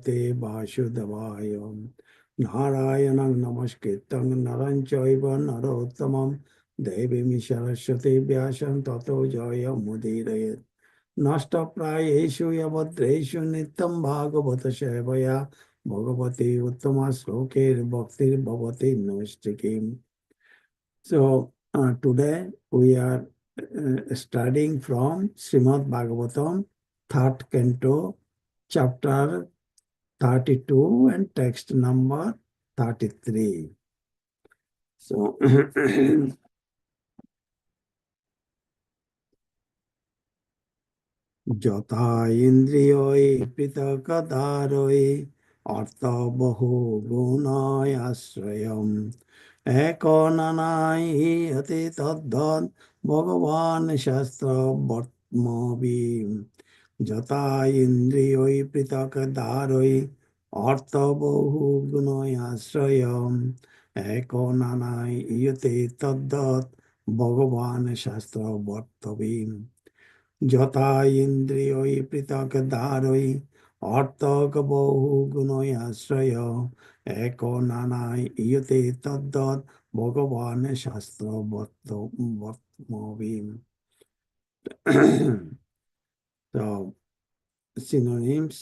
Bhagavate Vasudevaya. Narayanam Namaskritam Naram Chaiva Narottamam Devim Saraswati Vyasam Tato Jaya Mudirayat. Nastapráyeshu yavadreshu nityam bhagavata sevaya bhagavati uttama slokir bhaktir bhavati namastikim. So today we are studying from Srimad Bhagavatam, third canto, chapter 32 and text number 33. So যথা ইন্দ্রিয়ই পৃথকদারই অর্থ বহু গুণয় আশ্রয়ম এক নানাই হতে তদ্বৎ ভগবান শাস্ত্র বর্তমবি যথা ইন্দ্রিয়ই পৃথকদারই অর্থ বহু গুণয় আশ্রয়ম এক নানাই ইয়তে তদ্বৎ ভগবান শাস্ত্র বর্তবি যথা ইন্দ্রিয়ই পৃথক দ্বারই অর্থক বহু গুণই আশ্রয় এক নানাই ইয়তে তদ্দৎ ভগবান শাস্ত্র বর্তমবি. So synonyms: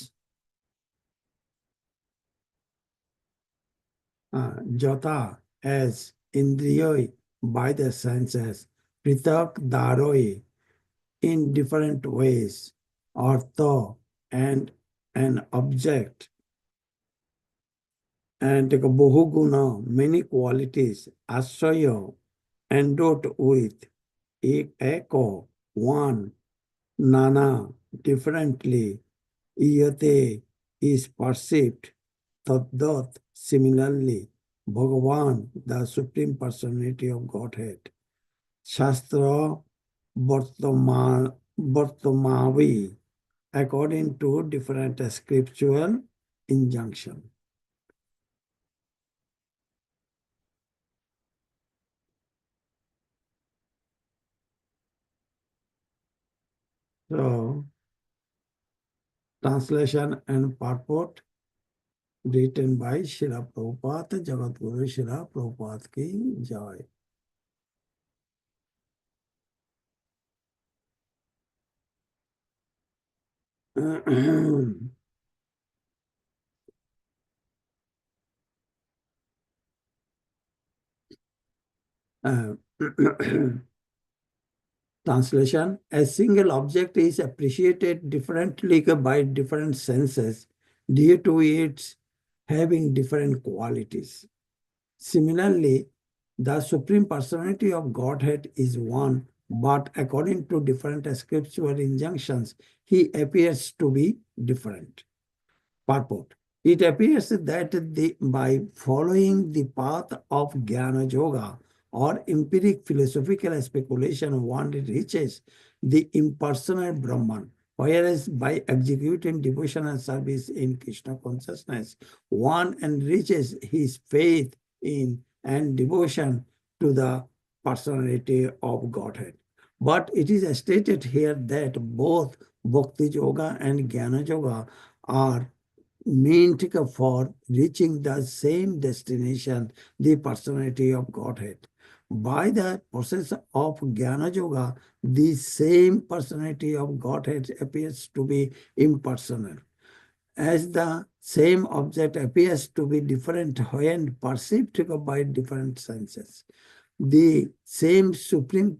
jata as indriyoi, by the senses, pritak daroi, in different ways, artha, and an object, and bohuguna, many qualities, asraya, endowed with, eko, one, nana, differently, iyate, is perceived, taddat, similarly, Bhagavan, the Supreme Personality of Godhead, Shastra Bhartamavi, according to different scriptural injunction. So, translation and purport written by Srila Prabhupada, Jagat Guru Srila Prabhupada ki jai. Translation: a single object is appreciated differently by different senses due to its having different qualities. Similarly, the Supreme Personality of Godhead is one, but according to different scriptural injunctions, he appears to be different. Purport: it appears that by following the path of Jnana Yoga or empiric philosophical speculation, one reaches the impersonal Brahman, whereas by executing devotional service in Krishna consciousness, one enriches his faith in and devotion to the personality of Godhead. But it is stated here that both Bhakti Yoga and Jnana Yoga are meant for reaching the same destination, the personality of Godhead. By the process of Jnana Yoga, the same personality of Godhead appears to be impersonal. As the same object appears to be different when perceived by different senses, the same Supreme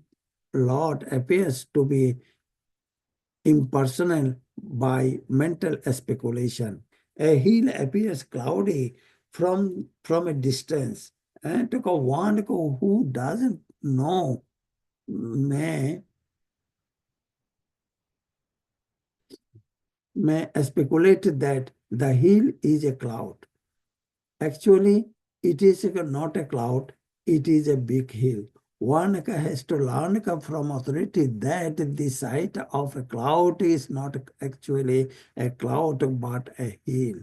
Lord appears to be impersonal by mental speculation. A hill appears cloudy from a distance, and one who doesn't know may speculate that the hill is a cloud. Actually, it is not a cloud, it is a big hill. One has to learn from authority that the sight of a cloud is not actually a cloud but a hill.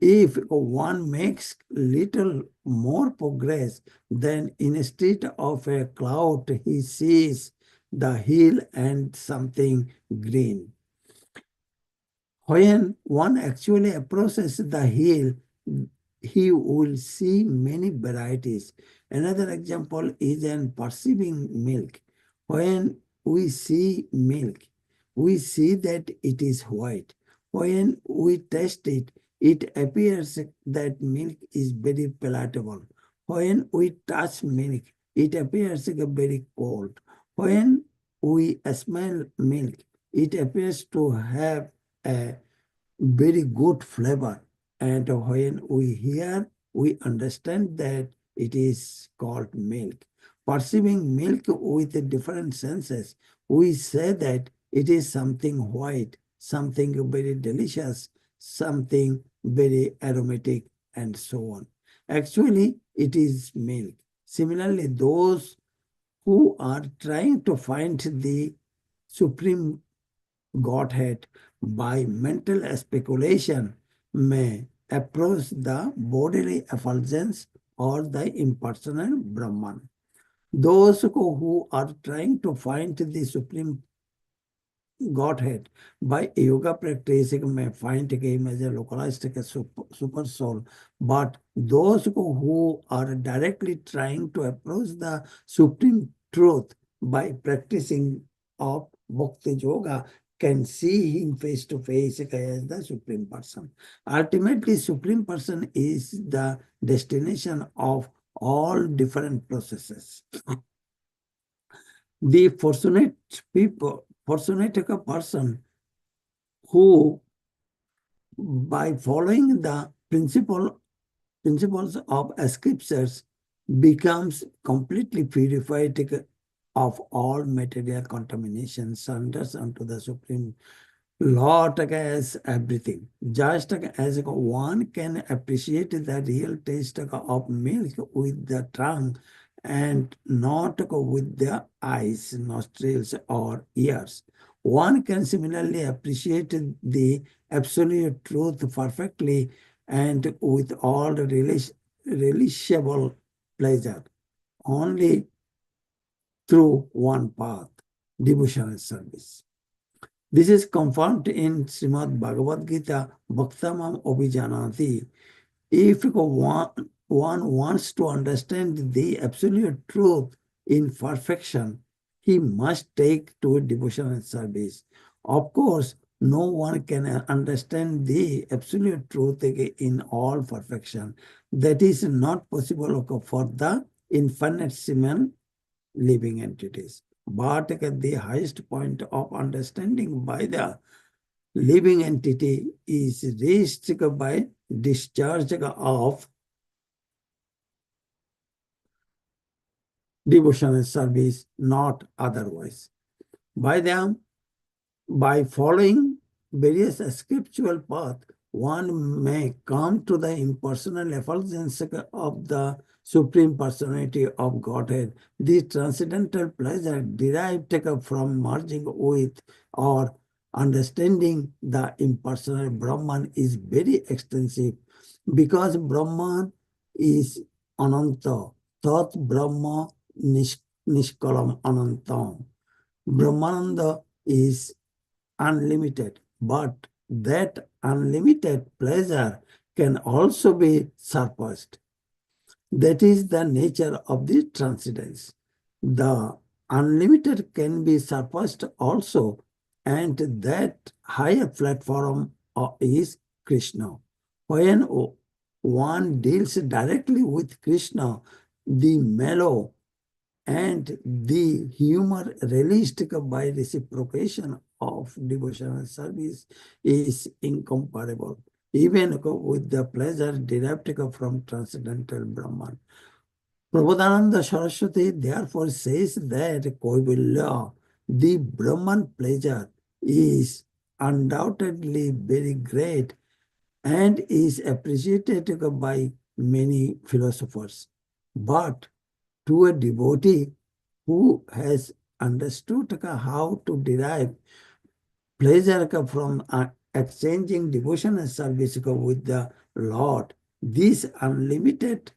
If one makes little more progress, then instead of a cloud, he sees the hill and something green. When one actually approaches the hill, he will see many varieties. Another example is in perceiving milk. When we see milk, we see that it is white. When we taste it, it appears that milk is very palatable. When we touch milk, it appears very cold. When we smell milk, it appears to have a very good flavor. And when we hear, we understand that it is called milk. Perceiving milk with the different senses, we say that it is something white, something very delicious, something very aromatic, and so on. Actually, it is milk. Similarly, those who are trying to find the supreme Godhead by mental speculation may approach the bodily effulgence or the impersonal Brahman. Those who are trying to find the supreme Godhead by yoga practice may find him as a localized super soul. But those who are directly trying to approach the supreme truth by practicing of Bhakti Yoga can see him face to face as the supreme person. Ultimately, supreme person is the destination of all different processes. The fortunate people, fortunate person who, by following the principles of scriptures, becomes completely purified of all material contamination, surrenders unto the Supreme Lord as everything. Just as one can appreciate the real taste of milk with the tongue and not with the eyes, nostrils, or ears. One can similarly appreciate the absolute truth perfectly and with all relishable pleasure only through one path, devotional service. This is confirmed in Srimad Bhagavad Gita, Bhaktamam Abhijanati. If one wants to understand the absolute truth in perfection, he must take to devotional service. Of course, no one can understand the absolute truth in all perfection. That is not possible for the infinitesimal living entities. But the highest point of understanding by the living entity is reached by discharge of devotional service, not otherwise. By them, by following various scriptural paths, one may come to the impersonal effulgence of the Supreme Personality of Godhead. The transcendental pleasure derived from merging with or understanding the impersonal Brahman is very extensive because Brahman is Ananta. Tat Brahma Nishkalam Anantam. Brahmananda is unlimited, but that unlimited pleasure can also be surpassed. That is the nature of the transcendence. The unlimited can be surpassed also, and that higher platform is Krishna. When one deals directly with Krishna, the mellow and the humor released by reciprocation of devotional service is incomparable, even with the pleasure derived from transcendental Brahman. Prabodhananda Saraswati therefore says that Kaivalya, the Brahman pleasure, is undoubtedly very great and is appreciated by many philosophers. But to a devotee who has understood how to derive pleasure from exchanging devotion and service with the Lord, this unlimited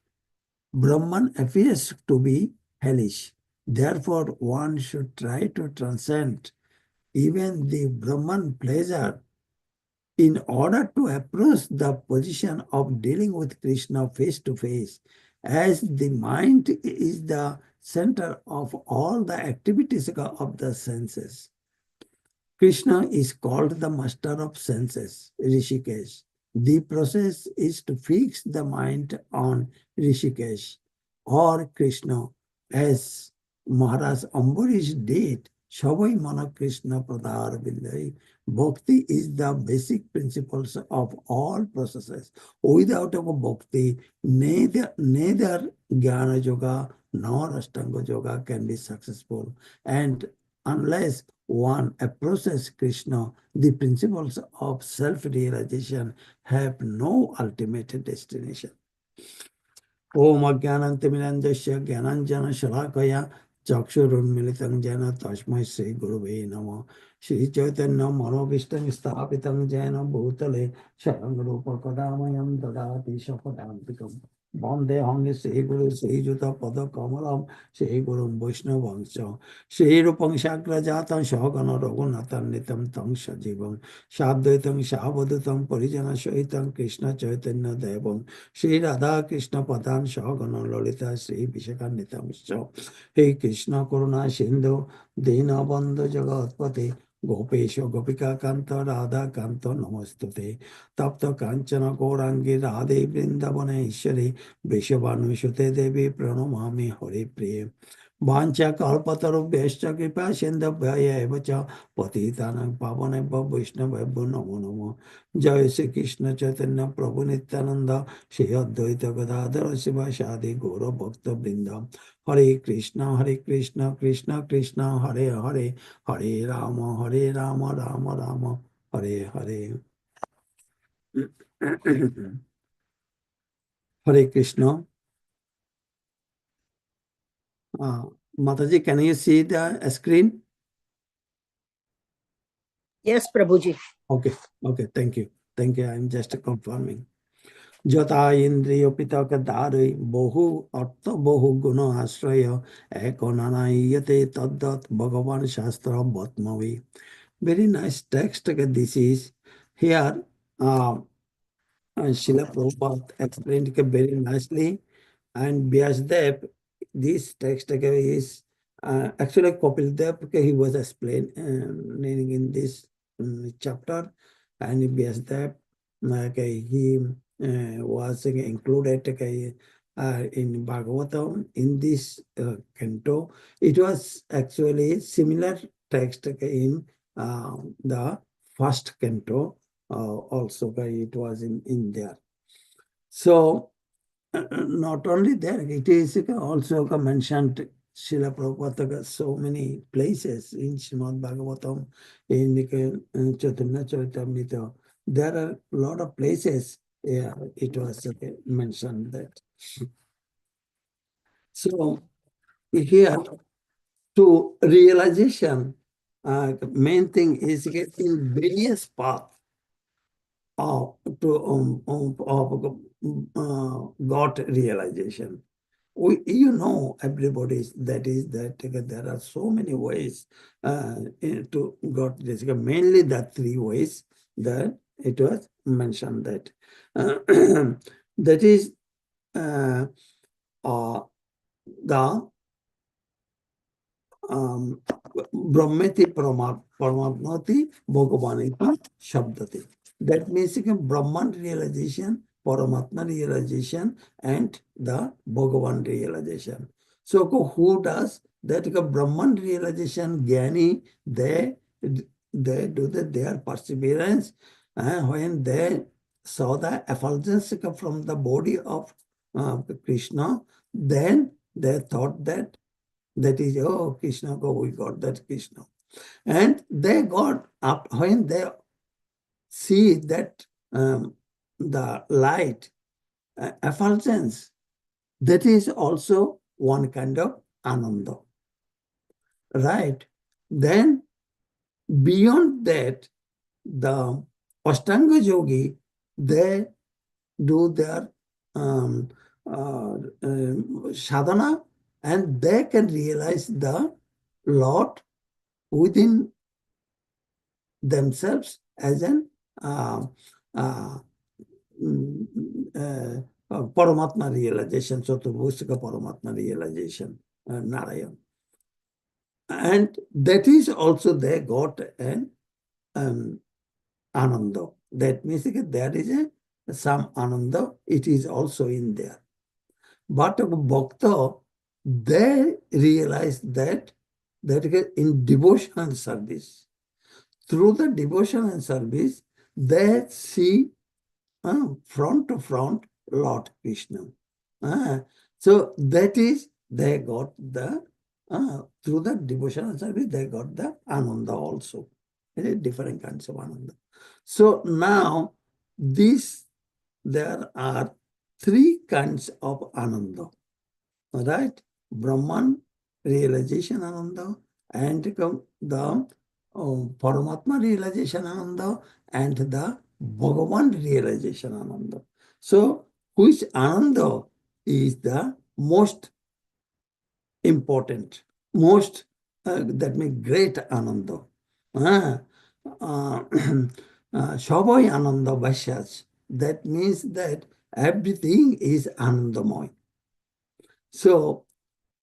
Brahman appears to be hellish. Therefore, one should try to transcend even the Brahman pleasure In order to approach the position of dealing with Krishna face to face, as the mind is the center of all the activities of the senses. Krishna is called the master of senses, Rishikesh. The process is to fix the mind on Rishikesh or Krishna, as Maharaj Ambarish did. Shavai Mana Krishna Pradhar Vindai. Bhakti is the basic principles of all processes. Without a bhakti, neither Jnana Yoga nor Ashtanga Yoga can be successful. And unless one approaches Krishna, the principles of self-realization have no ultimate destination. Om Ajnanantimirandasya Jnananjana Shalakaya Chakshurunmilitam Jena Tasmai Sri Guruve Namo Shri Chaitanya Manobishtam Sthapitam Jena Bhutale Sharangarupa Kadamayam Dadati Shapadantikam Bande Hangi Sri Guru Sri Juta Pada Kamalam Sri Guru Vaishnavangsha Sri Rupang Shakra Jatan Shagana Raghunathan Nitam Tang Sajivam Shadvaitam Shavadatam Parijana Shaitam Krishna Chaitanya Devam Shri Radha Krishna Padan Shagana Lolita Sri Vishakanitam Sho He Krishna Karuna Sindhu Dina Bandhu Jagatpati Gopesha Gopika Kanta Radha Kanta Namastute Tapta Kanchana Gorangi Radhe Vrindavane Ishwari Vishavanu Shute Devi Pranamami Hare Priya Vancha Kalpatarubhyascha Kripa Sindhabhaya Evacha Patitanam Pavanebha Vaishnavebho Namo Namo Jai Sri Krishna Chaitanya Prabhu Nityananda Shri Advaita Gadadhara Shiva Shadi Gora Bhakta Vrinda Hare Krishna Krishna Krishna Hare Hare Hare Rama Rama Rama Hare Hare Hare Krishna. Mataji, can you see the screen? Yes, Prabhuji. Okay, thank you. I'm just confirming. Jata Indriya Pitaka Dari Bohu Artha Bohu Guna Ashraya Ekonana Yate Taddat Bhagavan Shastra Bhatmavi. Very nice text. This is here. Srila Prabhupada explained it very nicely. And Vyasdev, this text is actually Kapil Dev, he was explaining in this chapter, and Vyasdev, he was included in Bhagavatam in this canto. It was actually similar text in the first canto. Also, it was in there. So, not only there, it is also mentioned Srila Prabhupada so many places in Srimad Bhagavatam, in Chaitanya Charitamrita. There are a lot of places it was mentioned that. So here, to realization, main thing is in various paths of God realization. Everybody that there are so many ways to God realization. Mainly the three ways that it was mentioned that that is the Brahmeti Paramatmati Bhagavaniti Shabdati. That means Brahman realization, Paramatma realization, and the Bhagavan realization. So who does that? Brahman realization, Jnani, they do their perseverance when they saw the effulgence from the body of Krishna, then they thought that is, oh, Krishna, we got that Krishna. And they got up when they see that the light effulgence, that is also one kind of ananda. Right? Then beyond that, the Ashtanga Yogi, they do their sadhana, and they can realize the Lord within themselves as an uh, Paramatma realization, Chaturvustika Paramatma realization, Narayan. And that is also they got an Ananda. That means there is some Ananda, it is also in there. But Bhakta, they realize that in devotional service, through the devotional service, they see front to front Lord Krishna. So that is, they got the, through the devotional service, they got the Ananda also. Different kinds of Ananda. So now, there are three kinds of Ananda, right? Brahman realization Ananda, and the Paramatma realization Ananda, and the Bhagavan realization Ananda. So, which Ananda is the most important, most, that means great Ananda? Uh, Shabhai Ananda Vashyas. That means that everything is Anandamoy. So,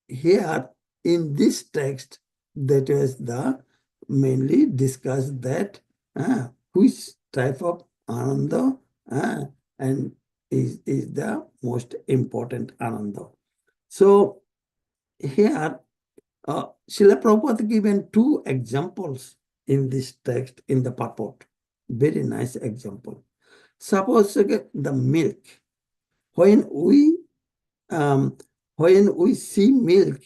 here in this text, that was the mainly discussed that which type of Ananda and is the most important Ananda. So here Srila Prabhupada given two examples in this text in the purport. Very nice example. Suppose the milk. When we see milk,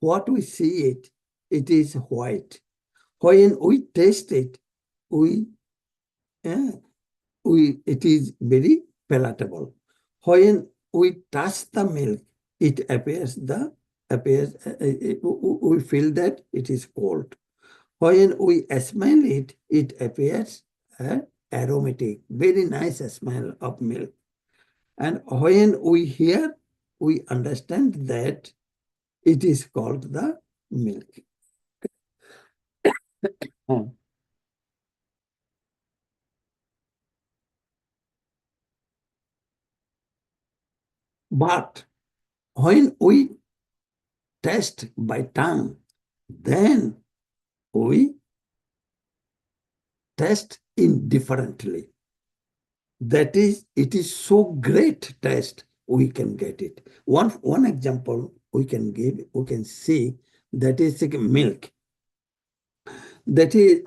what we see it is white. When we taste it, it is very palatable. When we touch the milk, it we feel that it is cold. When we smell it, it appears aromatic, very nice smell of milk. And when we hear, we understand that it is called the milk. But when we taste by tongue, then we taste indifferently. That is, it is so great taste, we can get it. One example we can give, we can see, that is like milk. That is,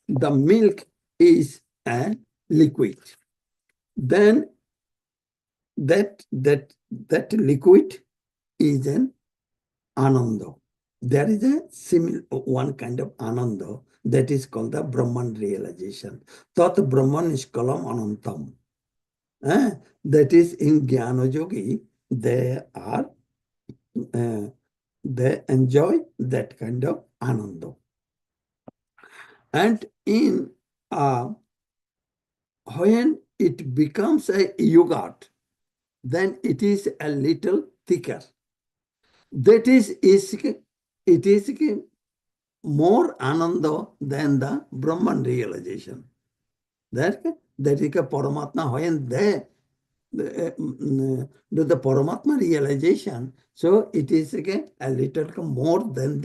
the milk is a liquid. Then that liquid is an Ananda. There is a similar one kind of Ananda that is called the Brahman realization. Tat Brahman Iskalam Anantam. That is in Jnana Yogi, they enjoy that kind of Ananda. And in when it becomes a yogurt, then it is a little thicker. That is it is more Ananda than the Brahman realization. That is a Paramatma when they do the Paramatma realization. So it is again a little more than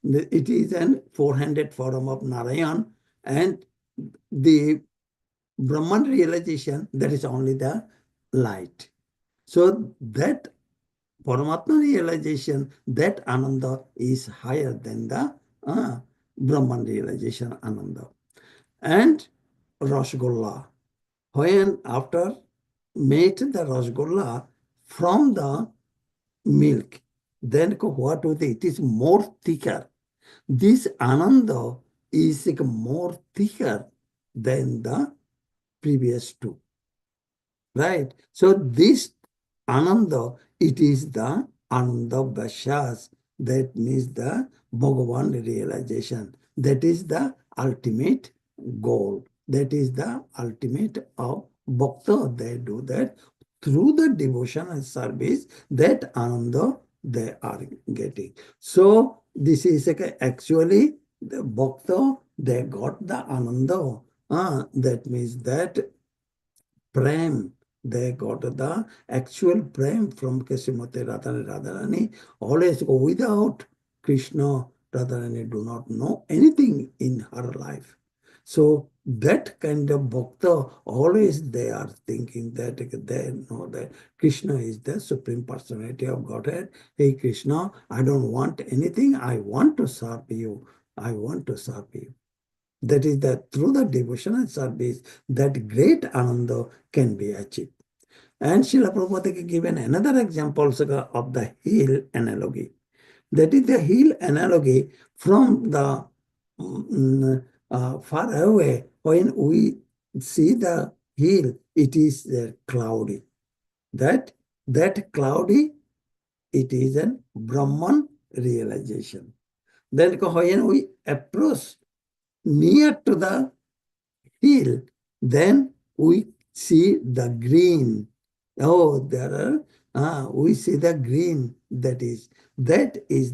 it is an 400 form of Narayan, and the Brahman realization, that is only the light. So that Paramatma realization, that Ananda is higher than the Brahman realization Ananda. And Rasgulla, when after made the Rasgulla from the milk, then what was it? It is more thicker. This Ananda is more thicker than the previous two. Right? So this Ananda, it is the Ananda Vashas, that means the Bhagavan realization. That is the ultimate goal. That is the ultimate of Bhakta. They do that through the devotion and service, that Ananda they are getting. So this is actually the Bhakta, they got the ananda. That means that prem. They got the actual prem from Srimati Radharani. Always go without Krishna, Radharani do not know anything in her life. So that kind of bhakta, always they are thinking that they know that Krishna is the Supreme Personality of Godhead. Hey Krishna, I don't want anything. I want to serve you. I want to serve you. That is that through the devotional service, that great ananda can be achieved. And Srila Prabhupada given another example of the hill analogy. That is the hill analogy from the far away. When we see the hill, it is cloudy. That cloudy, it is a Brahman realization. Then when we approach near to the hill, then we see the green. Oh, there are, we see the green. That is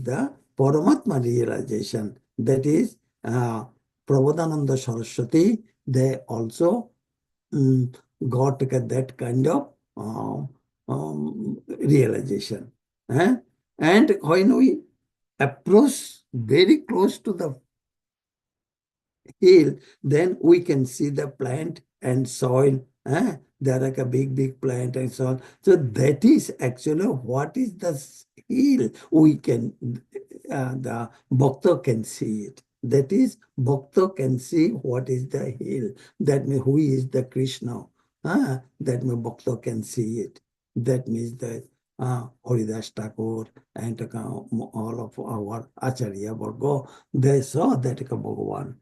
the Paramatma realization. That is Prabodhananda Saraswati. They also got that kind of realization. And when we approach very close to the hill, then we can see the plant and soil. There are a big plant and so on. So that is actually what is the hill. We can, the Bhakta can see it. That is, Bhakta can see what is the hill. That means who is the Krishna. That means Bhakta can see it. That means that Haridas Thakur and all of our Acharya Varga, they saw that Bhagavan.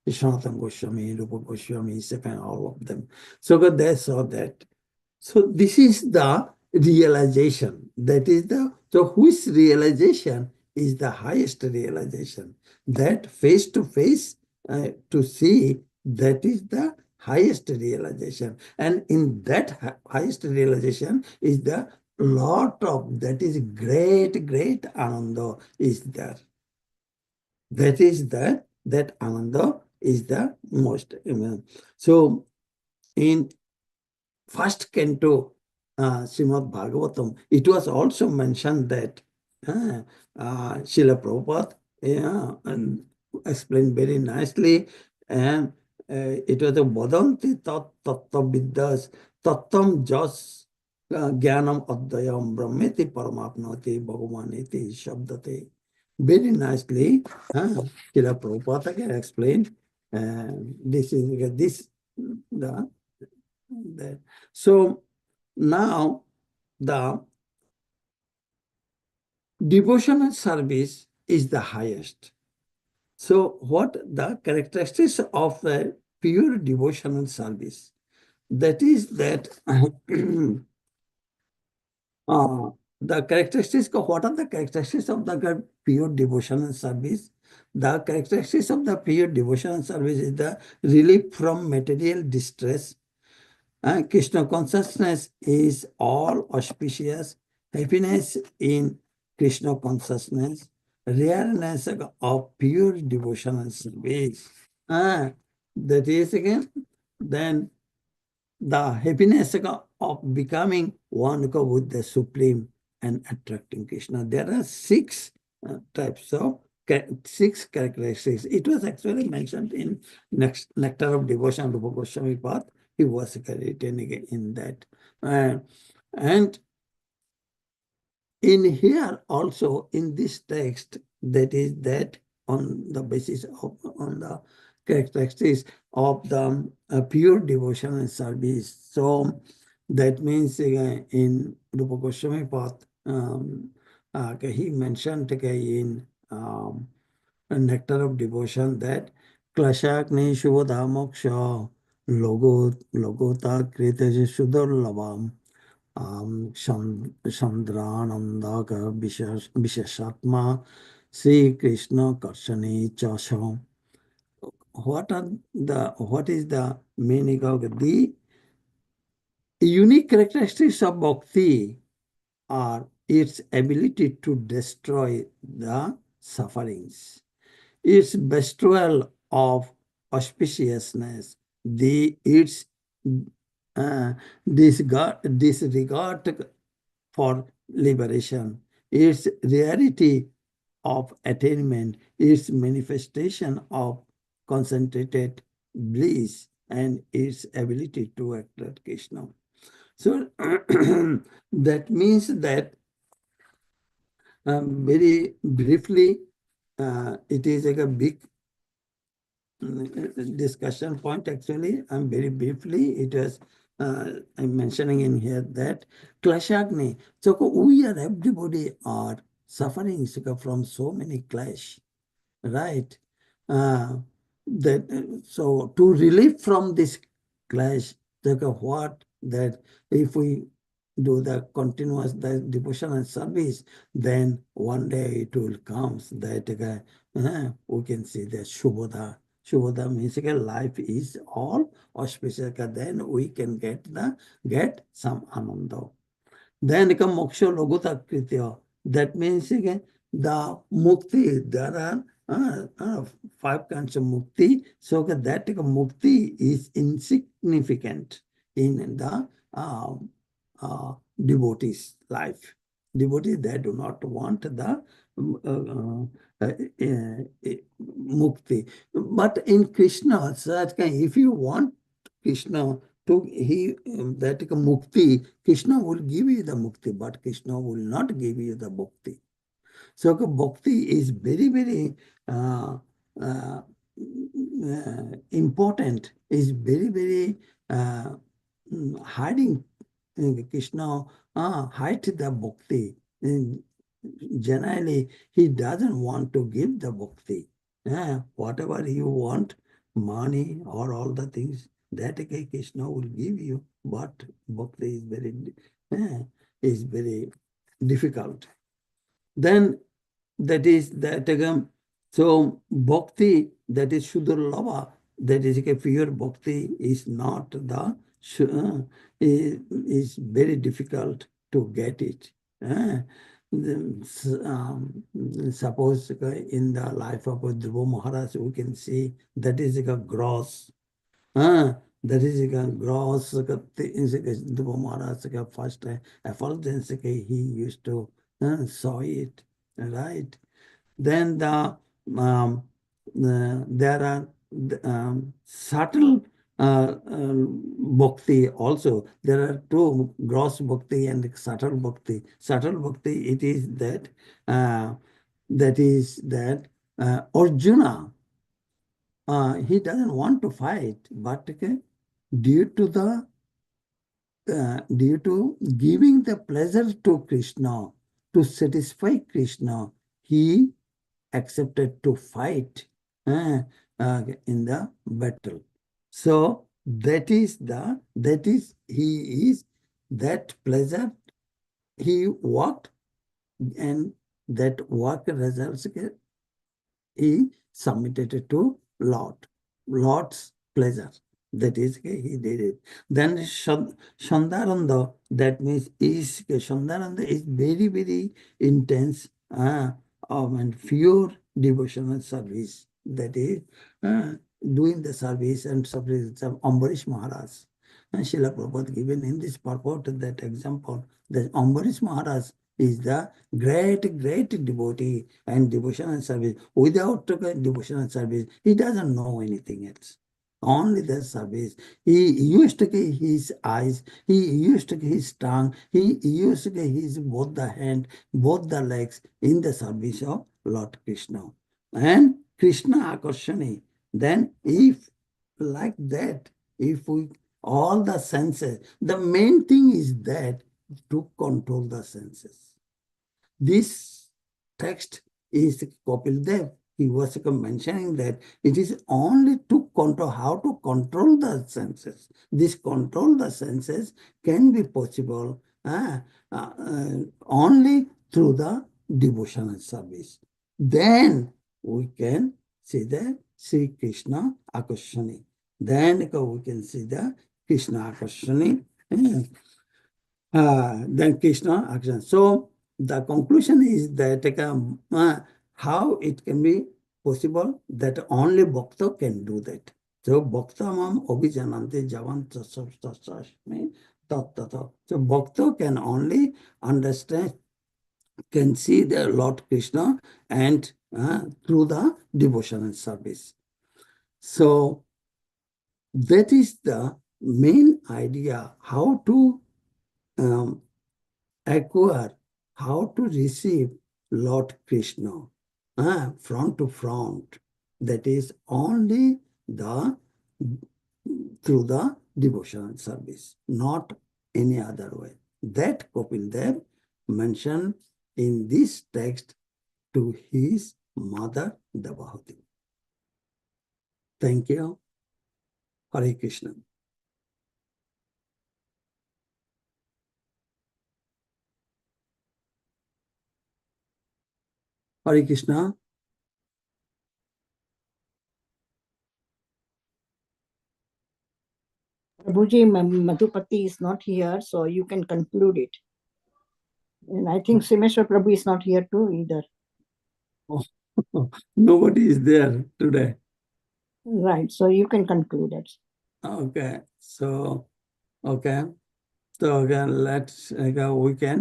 Sanatana Goswami, Rupa Goswami, second, all of them. So they saw that. So this is the realization. That is the, so which realization is the highest realization? That face to face to see, that is the highest realization. And in that highest realization is the lot of, that is great ananda is there. That is that ananda is the most. So in first canto, Srimad Bhagavatam, it was also mentioned that Srila Prabhupada and explained very nicely, and it was a Vadanti Tattva Viddas Tattam Jas Jnanam Adhyam Brahmeti Paramatmati Bhagavaniti Shabdate. Very nicely, Srila Prabhupada can explain. This is this the there. So now the devotional service is the highest. So what the characteristics of the pure devotional service? That is that the characteristics of, what are the characteristics of the pure devotional service? The characteristics of the pure devotional service is the relief from material distress. Krishna consciousness is all auspicious. Happiness in Krishna consciousness, rareness of pure devotional service. That is again, then the happiness of becoming one with the Supreme and attracting Krishna. There are six types of, six characteristics. It was actually mentioned in Nectar of Devotion, Rupa Goswami Path. He was written in that. And in here also, in this text, that is that on the basis of, on the characteristics of the pure devotion and service. So that means in Rupa Goswami Path, he mentioned in Nectar of Devotion that Klashakni Shubodha Moksha Logota Kritaji Sudurlabam Chandranandaka Visheshatma Sri Krishna Karshani Chasha. What is the meaning of the unique characteristics of bhakti are its ability to destroy the sufferings, its bestowal of auspiciousness, its disregard for liberation, its rarity of attainment, its manifestation of concentrated bliss, and its ability to attract Krishna. So that means that very briefly, it is like a big discussion point actually. Very briefly, it was I'm mentioning in here that Klashagni. So we are everybody are suffering from so many clash, right? Uh, so to relieve from this clash, what that if we do the continuous the devotion and service, then one day it will come that we can see the Shubhoda. Shubhoda means life is all auspicious. Then we can get some ananda. Then come moksha logota kritya. That means again the mukti. There are five kinds of mukti. So that mukti is insignificant in the devotees' life. Devotees, they do not want the mukti. But in Krishna, if you want Krishna to that mukti, Krishna will give you the mukti, but Krishna will not give you the bhakti. So bhakti is very, very uh, important, is very, very hiding Krishna hide the bhakti. Generally, he doesn't want to give the bhakti. Whatever you want, money or all the things, that Krishna will give you, but bhakti is very difficult. Then that is that so bhakti, that is Sudurlava, that is a pure bhakti is not the is very difficult to get it. Suppose in the life of Dhruva Maharaj, we can see that is a gross. That is a gross. Dhruva Maharaj first effulgence he used to saw it, right? Then there are subtle bhakti also. There are two, gross bhakti and subtle bhakti. Subtle bhakti, it is that Arjuna, he doesn't want to fight, but due to the due to giving the pleasure to Krishna, to satisfy Krishna, he accepted to fight in the battle. So that is he is that pleasure. He walked, and that work results he submitted to Lord's pleasure. That is, he did it. Then Shandaranda, that means Shandaranda is very, very intense and pure devotional service. That is doing the service and service of Ambarish Maharaj. And Srila Prabhupada given in this purport that example, that Ambarish Maharaj is the great, great devotee and devotional service. Without devotional service, he doesn't know anything else. Only the service. He used to get his eyes, he used to get his tongue, he used to get his both the hand, both the legs in the service of Lord Krishna. And Krishna Akarshani. Then if like that, if we all the senses, the main thing is that to control the senses. This text is Kapil Dev. He was mentioning that it is only to control, how to control the senses. This control the senses can be possible only through the devotional service. Then we can see the Sri Krishna Akarshani. Then we can see the Krishna Akarshani. Then Krishna action. So the conclusion is that how it can be possible that only Bhakta can do that. So Bhakta mam abhijanante javan tasasmi tattata. So Bhakta can only understand, can see the Lord Krishna and through the devotion and service. So that is the main idea, how to acquire, how to receive Lord Krishna front to front. That is only the through the devotion and service, not any other way. That Kapil Dev mentioned in this text to his mother Devahati. Thank you. Hare Krishna. Hare Krishna. Prabhuji, Madhupati is not here, so you can conclude it. And I think Simeshwar Prabhu is not here too either. Nobody is there today. Right, so you can conclude it. Okay, so again, let's we can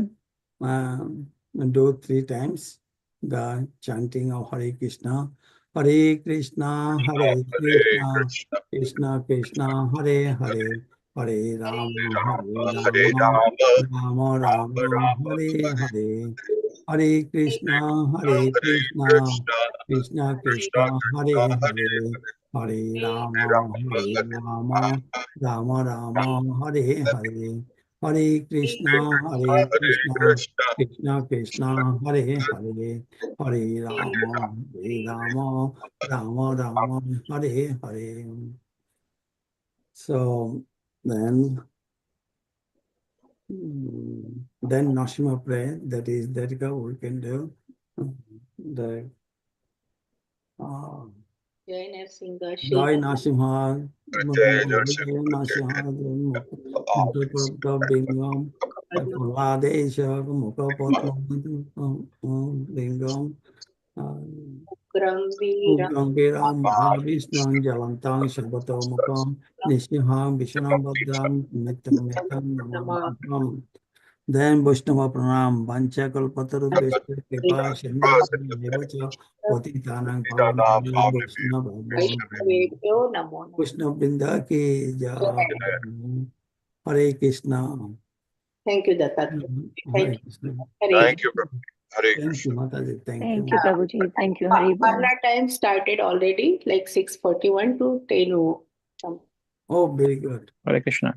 do 3 times the chanting of Hare Krishna. Hare Krishna, Hare Krishna, Krishna Krishna, Hare Hare, Hare Rama, Rama Rama, Hare Hare. Hare Krishna, Krishna Krishna, Hare Hare, Hare Rama, Rama Rama, Hare Hare. Hare Krishna, Krishna Krishna, Hare Hare, Hare Rama, Rama Rama, Hare Hare. So then Nashima prayer, that is that we can do. The Jai Narasimha, Jai Narasimha, Jai Narasimha, Mukha Bingam, Praladesha, Mukha Patma Bingam, Ugram Viram, Mahavishnu, Jalantang, Shabato Mukam, Nishiham, Vishanam Badram, Metam Metam, Namam. Then Vaishnava Pranam, Vancha Kalpatarubheshta Kripa Sindhu Patitanang Pavanam Vaishnava Krishna Brinda Ki Jai. Hare Krishna. Thank you, Datta. Hare Krishna. Thank you, Prabhu. Hare Thank Krishna. you, Mataji. Thank Thank you. you, Prabhuji. Thank you, Hari Bol. Parna time started already, like 6:41 to 10. Oh, very good. Hare Krishna.